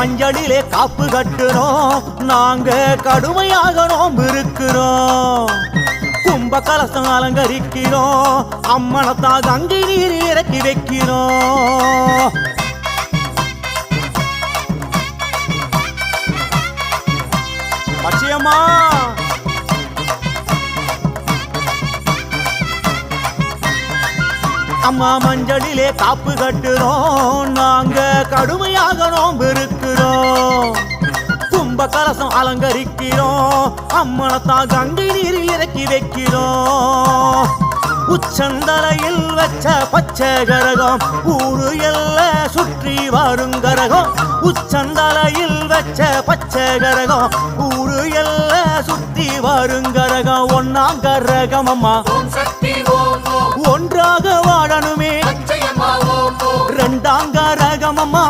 மஞ்சளிலே காப்பு கட்டுறோம் நாங்க கடுமையாக நோம்பு இருக்கிறோம் கும்ப கலசம் அலங்கரிக்கிறோம் அம்மனத்தா கங்கை நீர் இறக்கி வைக்கிறோம் பச்சையம்மா அம்மா மஞ்சளிலே காப்பு கட்டுறோம் நாங்க கடுமையாக நோம்பு இருக்கிறோம் கும்ப கலசம் அலங்கரிக்கிறோம் அம்மனத்தான் கங்கை நீரில் இறக்கி வைக்கிறோம் உச்சந்தலையில் வச்ச பச்சை கரகம் ஊரு எல்லாம் சுற்றி வருங்கரகம் உச்சந்தலையில் வச்ச பச்சை கரகம் ஊரு எல்லாம் சுற்றி வருங்கரகம் ஒன்னாங்கரகம் அம்மா ஒன்றாக வாழணுமே ரெண்டாங்கரகம் அம்மா